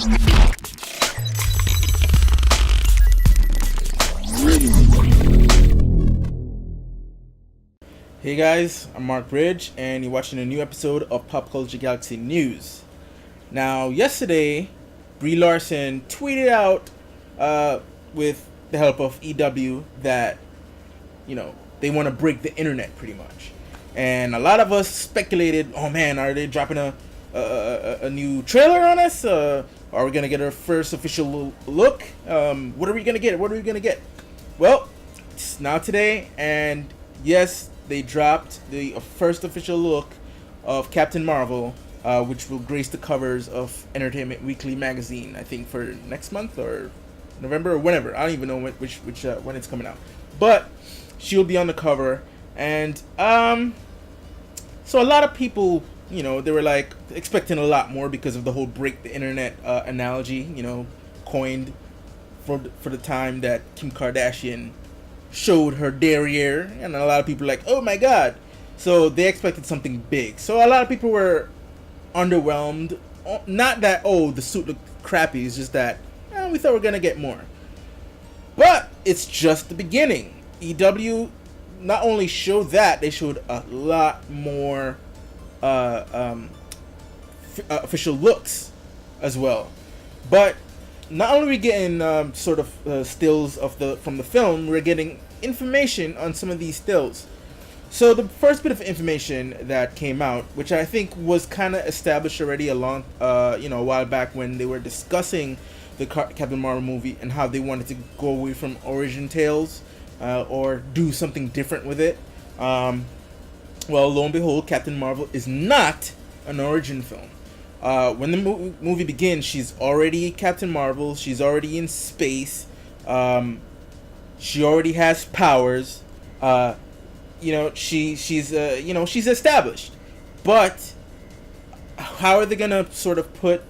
Hey guys, I'm Mark Bridge, and you're watching a new episode of Pop Culture Galaxy News. Now, yesterday, Brie Larson tweeted out, with the help of EW, that, they want to break the internet pretty much. And a lot of us speculated, oh man, are they dropping a new trailer on us? Are we going to get our first official look? What are we going to get? Well, it's now today, and yes, they dropped the first official look of Captain Marvel, which will grace the covers of Entertainment Weekly magazine, I think for next month or November or whenever. I don't even know when it's coming out. But she'll be on the cover, and so a lot of people, they were like expecting a lot more because of the whole break the internet analogy, coined for the time that Kim Kardashian showed her derriere, and a lot of people were like, oh my god. So they expected something big. So a lot of people were underwhelmed. Not that, the suit looked crappy, it's just that we thought we were gonna get more. But it's just the beginning. EW not only showed that, they showed a lot more official looks as well. But not only are we getting stills from the film, we're getting information on some of these stills. So the first bit of information that came out, which I think was kind of established already a while back when they were discussing the Captain Marvel movie and how they wanted to go away from origin tales or do something different with it. Well, lo and behold, Captain Marvel is not an origin film. When the movie begins, she's already Captain Marvel. She's already in space. She already has powers. She's established. But how are they gonna sort of put,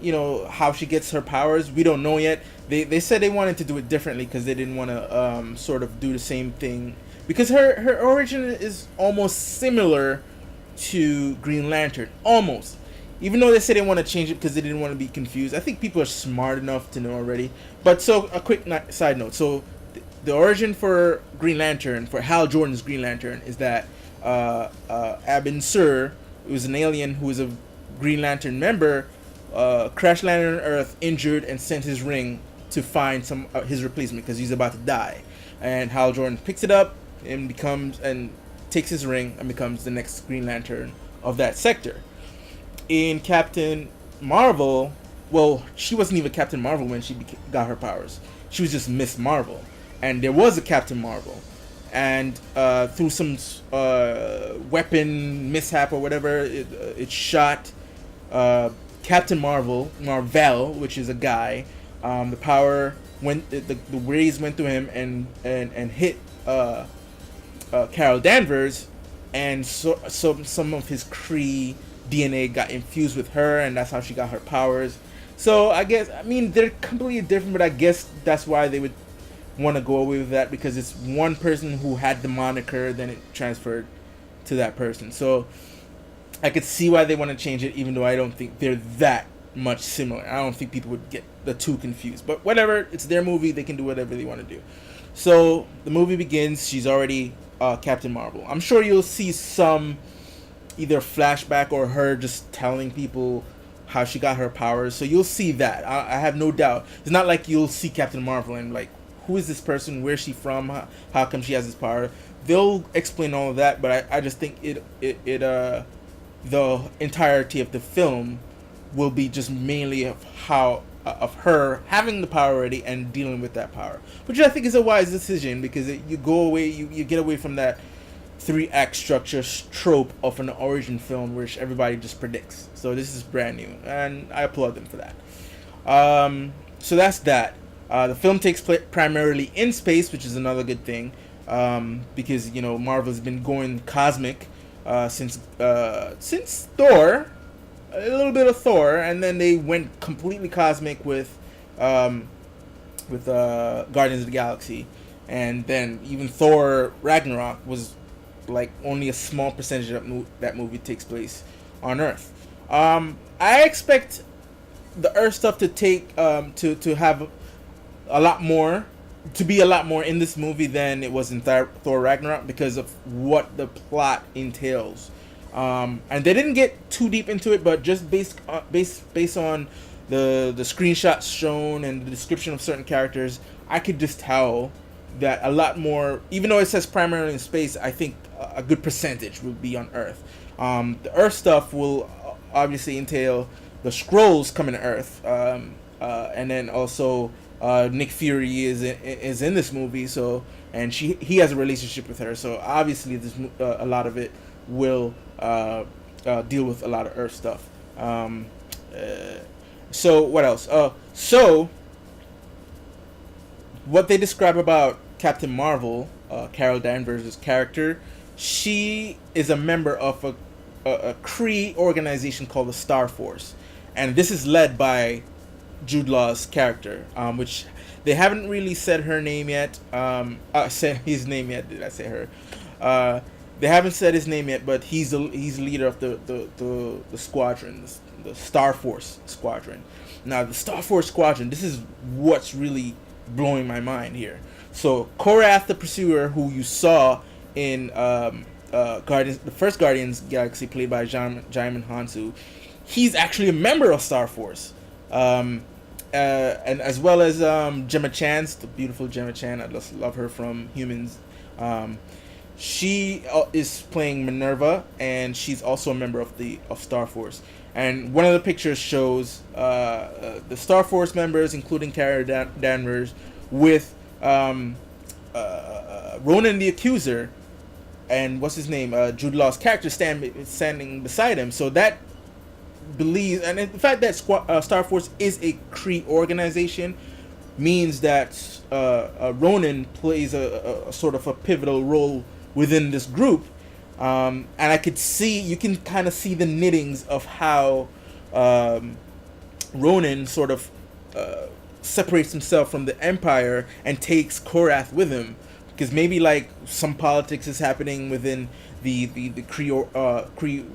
how she gets her powers? We don't know yet. They said they wanted to do it differently because they didn't want to sort of do the same thing, because her origin is almost similar to Green Lantern, almost. Even though they said they want to change it because they didn't want to be confused. I think people are smart enough to know already. But so, a quick side note. So, the origin for Green Lantern, for Hal Jordan's Green Lantern, is that Abin Sur, who was an alien who was a Green Lantern member, crash landed on Earth, injured, and sent his ring to find his replacement because he's about to die. And Hal Jordan picks it up and takes his ring and becomes the next Green Lantern of that sector. In Captain Marvel, well, she wasn't even Captain Marvel when she got her powers. She was just Miss Marvel. And there was a Captain Marvel. And through some weapon mishap or whatever, it shot Captain Marvel, which is a guy. The power went, the rays went through him and hit Carol Danvers. And so some of his Kree DNA got infused with her, and that's how she got her powers. So they're completely different, but I guess that's why they would want to go away with that, because it's one person who had the moniker, then it transferred to that person. So I could see why they want to change it, even though I don't think they're that much similar. I don't think people would get the two confused, but whatever, it's their movie, they can do whatever they want to do. So the movie begins, she's already Captain Marvel. I'm sure you'll see some either flashback or her just telling people how she got her powers. So you'll see that. I have no doubt. It's not like you'll see Captain Marvel and like, who is this person? Where's she from? How come she has this power? They'll explain all of that, but I just think the entirety of the film will be just mainly of her having the power already and dealing with that power, which I think is a wise decision, because you go away, you get away from that 3-act structure trope of an origin film, which everybody just predicts. So this is brand new, and I applaud them for that. So that's that. The film takes place primarily in space, which is another good thing, because Marvel's been going cosmic since Thor, a little bit of Thor, and then they went completely cosmic with Guardians of the Galaxy, and then even Thor Ragnarok was like only a small percentage of that movie takes place on Earth. I expect the Earth stuff to take to have a lot more, to be a lot more in this movie than it was in Thor Ragnarok because of what the plot entails. And they didn't get too deep into it, but just based on the screenshots shown and the description of certain characters, I could just tell that a lot more, even though it says primarily in space, I think a good percentage will be on Earth. The Earth stuff will obviously entail the Skrulls coming to Earth, and then also Nick Fury is in this movie, so and he has a relationship with her, so obviously this a lot of it will deal with a lot of Earth stuff. So what else? So what they describe about Captain Marvel, Carol Danvers' character, she is a member of a Kree organization called the Starforce, and this is led by Jude Law's character, which they haven't really said her name yet. Said his name yet? Did I say her? They haven't said his name yet, but he's leader of the squadron, the Starforce squadron. Now the Starforce squadron, this is what's really blowing my mind here. So Korath the Pursuer, who you saw in Guardians, the first Guardians Galaxy, played by Jaimin Hansu, he's actually a member of Starforce. And as well as Gemma Chan, the beautiful Gemma Chan, I just love her from Humans. She is playing Minerva, and she's also a member of Starforce. And one of the pictures shows the Starforce members, including Carol Danvers, with Ronan the Accuser, and what's his name, Jude Law's character standing beside him. So that believes, and the fact that Starforce is a Kree organization means that Ronan plays a sort of a pivotal role within this group, and you can kind of see the knittings of how Ronan sort of separates himself from the Empire and takes Korath with him, because maybe like some politics is happening within the Kree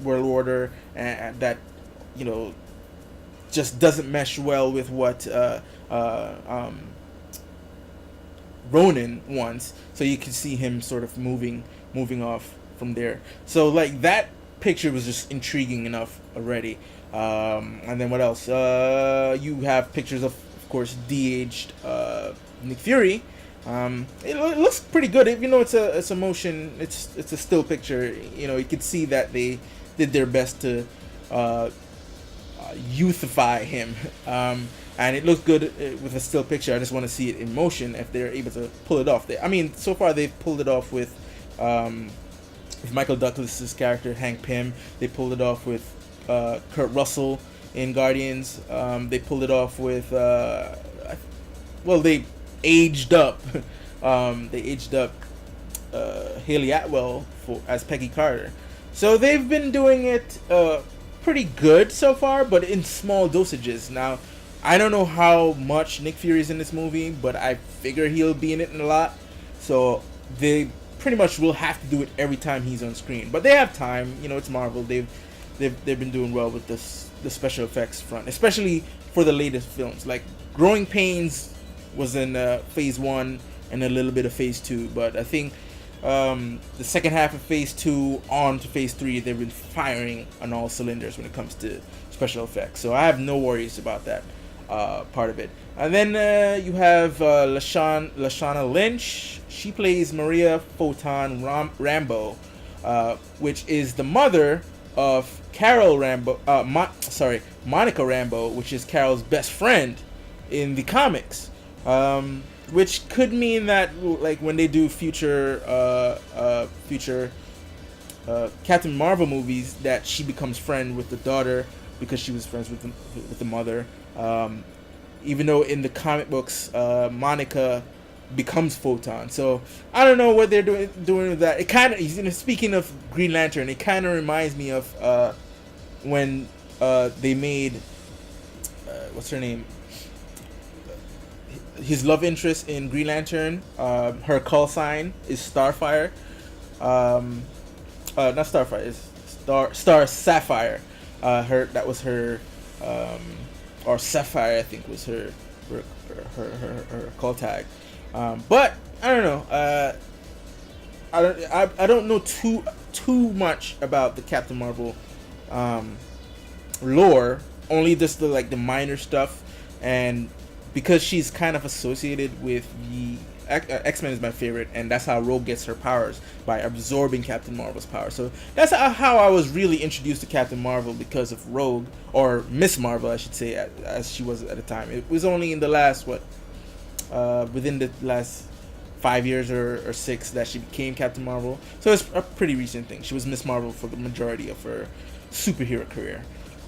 world order, and that just doesn't mesh well with what Ronan wants. So you can see him sort of moving off from there. So like that picture was just intriguing enough already. And then what else? You have pictures of course, de-aged Nick Fury. It looks pretty good, even though it's a motion. It's a still picture. You could see that they did their best to youthify him, and it looks good with a still picture. I just want to see it in motion if they're able to pull it off. So far they've pulled it off with Michael Douglas's character Hank Pym. They pulled it off with Kurt Russell in Guardians. They pulled it off with they aged up. Haley Atwell as Peggy Carter. So they've been doing it pretty good so far, but in small dosages. Now, I don't know how much Nick Fury is in this movie, but I figure he'll be in it a lot. So they pretty much will have to do it every time he's on screen. But they have time. It's Marvel. They've been doing well with the special effects front, especially for the latest films. Like Growing Pains was in Phase 1 and a little bit of Phase 2, but I think the second half of Phase 2 on to Phase 3, they've been firing on all cylinders when it comes to special effects. So I have no worries about that part of it. And then you have Lashana Lynch. She plays Maria Photon Rambo, which is the mother of Carol Rambo. Monica Rambo, which is Carol's best friend in the comics. Which could mean that, like, when they do future Captain Marvel movies, that she becomes friend with the daughter because she was friends with the mother. Even though in the comic books, Monica becomes Photon. So I don't know what they're doing with that. It kind of, speaking of Green Lantern, it kind of reminds me of when they made what's her name? His love interest in Green Lantern, her call sign is Starfire. Not Starfire, it's Star Sapphire. That was her or Sapphire, I think was her call tag. But I don't know. I don't know too much about the Captain Marvel um, lore. Only just the minor stuff, and because she's kind of associated with the X-Men is my favorite, and that's how Rogue gets her powers, by absorbing Captain Marvel's power. So that's how I was really introduced to Captain Marvel, because of Rogue, or Miss Marvel, I should say, as she was at the time. It was only in the last within the last 5 years or six that she became Captain Marvel. So it's a pretty recent thing. She was Miss Marvel for the majority of her superhero career.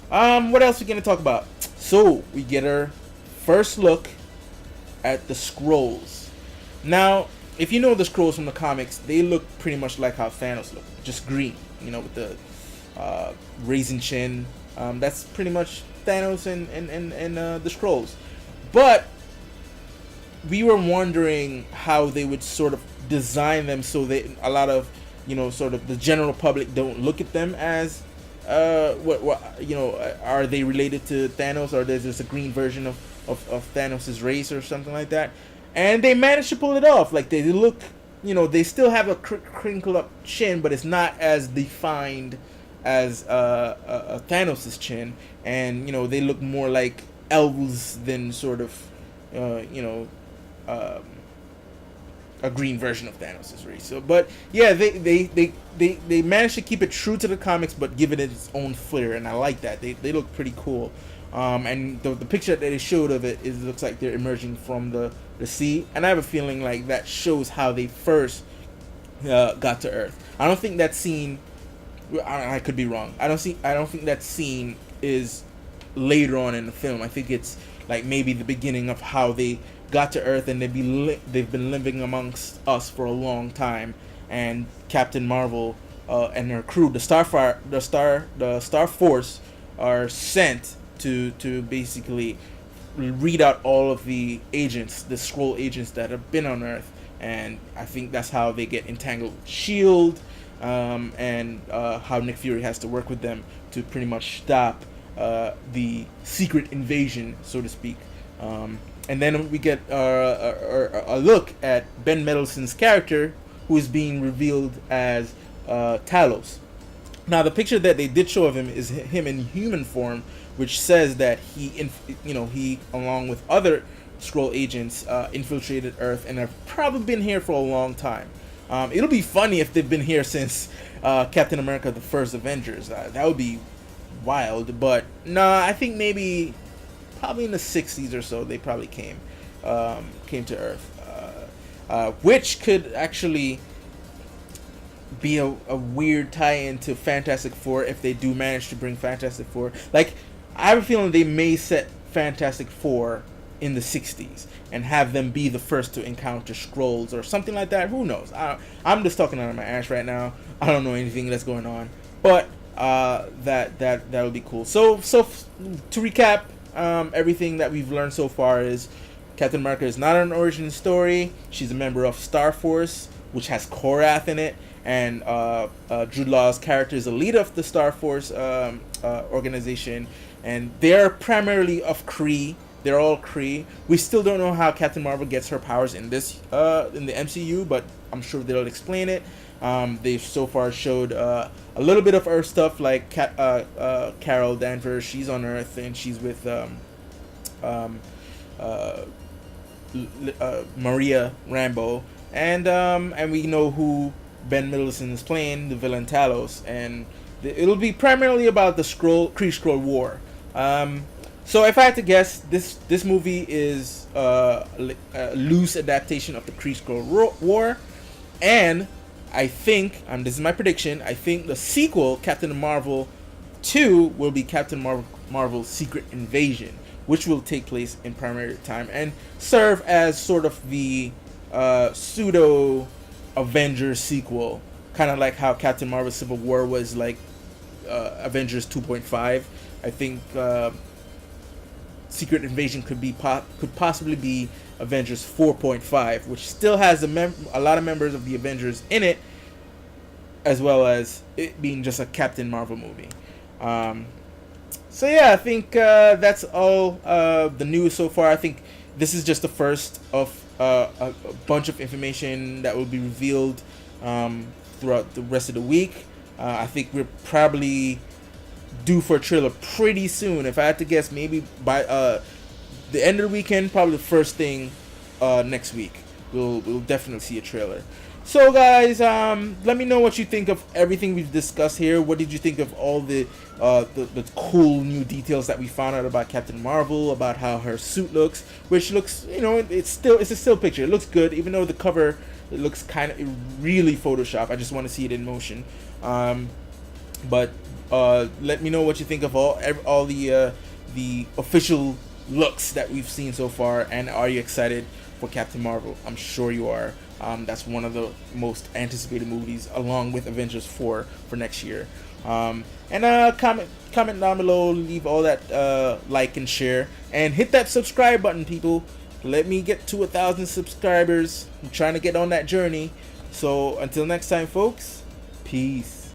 What else are we gonna talk about? So we get our first look at the Skrulls. Now, if you know the Skrulls from the comics, they look pretty much like how Thanos looked, just green, with the raisin chin. That's pretty much Thanos and the Skrulls. But we were wondering how they would sort of design them so that a lot of sort of the general public don't look at them as are they related to Thanos, or there's just a green version of Thanos' race or something like that. And they managed to pull it off. Like, they look, they still have a crinkled up chin, but it's not as defined as Thanos' chin. And they look more like elves than sort of a green version of Thanos' race. So, but yeah, they managed to keep it true to the comics, but give it its own flair, and I like that. They look pretty cool. And the picture that they showed of it looks like they're emerging from the sea, and I have a feeling like that shows how they first got to Earth. I don't think that scene. I could be wrong. I don't think that scene is later on in the film. I think it's like maybe the beginning of how they got to Earth, and they've been living amongst us for a long time. And Captain Marvel and her crew, the Starforce, are sent to basically read out all of the agents, the Skrull agents that have been on Earth. And I think that's how they get entangled with Shield, and how Nick Fury has to work with them to pretty much stop the secret invasion, so to speak. And then we get a look at Ben Mendelsohn's character, who is being revealed as Talos. Now, the picture that they did show of him is him in human form, which says that he along with other Skrull agents infiltrated Earth and have probably been here for a long time. It'll be funny if they've been here since Captain America: The First Avengers. That would be wild. But nah, I think maybe probably in the 60s or so they probably came to Earth, which could actually be a weird tie-in to Fantastic Four if they do manage to bring Fantastic Four. Like, I have a feeling they may set Fantastic Four in the 60s and have them be the first to encounter Skrulls or something like that. Who knows? I'm just talking out of my ass right now. I don't know anything that's going on, but that would be cool. So to recap, everything that we've learned so far is Captain America is not an origin story. She's a member of Starforce, which has Korath in it, and Jude Law's character is a leader of the Starforce organization, and they're primarily of Kree. They're all Kree. We still don't know how Captain Marvel gets her powers in this in the MCU, but I'm sure they'll explain it. They've so far showed a little bit of Earth stuff, like Carol Danvers. She's on Earth and she's with Maria Rambeau, and we know who Ben Mendelsohn is playing, the villain Talos, and it'll be primarily about the Kree-Skrull War. So if I had to guess, this movie is a loose adaptation of the Kree-Skrull War, and I think, this is my prediction, I think the sequel, Captain Marvel 2, will be Captain Marvel's Secret Invasion, which will take place in primary time and serve as sort of the pseudo Avengers sequel, kind of like how Captain Marvel Civil War was like Avengers 2.5. I think Secret Invasion could possibly be Avengers 4.5, which still has a lot of members of the Avengers in it, as well as it being just a Captain Marvel movie. So yeah, I think that's all the news so far. I think this is just the first of a bunch of information that will be revealed throughout the rest of the week. I think we're probably due for a trailer pretty soon. If I had to guess, maybe by the end of the weekend, probably the first thing next week, we'll definitely see a trailer. So guys, let me know what you think of everything we've discussed here. What did you think of all the cool new details that we found out about Captain Marvel, about how her suit looks, which looks, it's a still picture. It looks good, even though the cover, it looks kind of really Photoshop. I just want to see it in motion. But let me know what you think of all the official looks that we've seen so far, and are you excited for Captain Marvel? I'm sure you are. That's one of the most anticipated movies, along with Avengers 4 for next year. And comment down below, leave all that like and share, and hit that subscribe button, people. Let me get to 1,000 subscribers. I'm trying to get on that journey. So until next time, folks, peace.